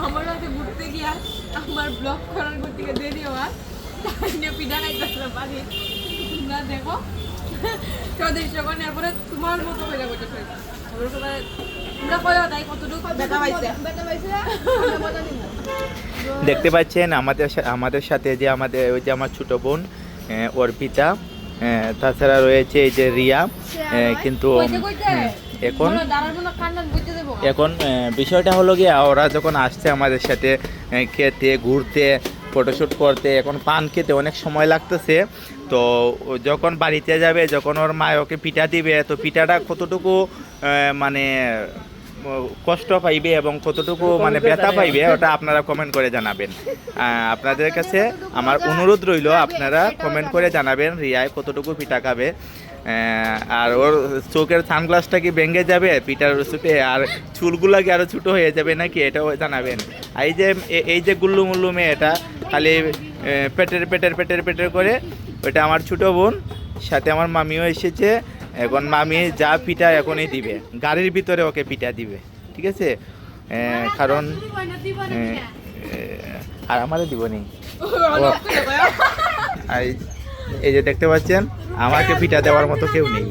আমার সাথে ঘুরতে গিয়া আমার ব্লগ করার করতে গিয়ে দেরি হওয়ার তাই পিঠা খাইতেছিলাম বাড়ি তোমরা দেখো চৌধুরী সকাল এরপরে তোমার মতো হয়ে যাবো তোমরা কয়ো তাই কতটুকু ব্যথা পাইছে দেখতে পাচ্ছেন আমাদের সাথে যে ওই যে আমার ছোট বোন অর্পিতা, তাছাড়া রয়েছে এই যে রিয়া, কিন্তু এখন বিষয়টা হলো গিয়ে ওরা যখন আসছে আমাদের সাথে খেতে ঘুরতে ফটোশ্যুট করতে, এখন পান খেতে অনেক সময় লাগতেছে। তো যখন বাড়িতে যাবে, যখন ওর মা ওকে পিঠা দিবে, তো পিঠাটা কতটুকু মানে কষ্ট পাইবে এবং কতটুকু মানে ব্যথা পাইবে ওটা আপনারা কমেন্ট করে জানাবেন। আপনাদের কাছে আমার অনুরোধ রইল, আপনারা কমেন্ট করে জানাবেন রিয়ায় কতটুকু পিঠা খাবে, আর ওর চোখের সানগ্লাসটা কি ভেঙে যাবে পিঠার চুপে, আর চুলগুলা কি আরও ছোটো হয়ে যাবে নাকি, এটাও জানাবেন। এই যে গুল্লু মুল্লু মেয়ে, এটা খালি পেটের করে, ওটা আমার ছোটো বোন, সাথে আমার মামিও এসেছে। এখন মামি যা পিঠা এখনই দিবে, গাড়ির ভিতরে ওকে পিঠা দিবে, ঠিক আছে? কারণ আর আমারও দিব নি। এই যে দেখতে পাচ্ছেন আমাকে পিঠা দেওয়ার মতো কেউ নেই।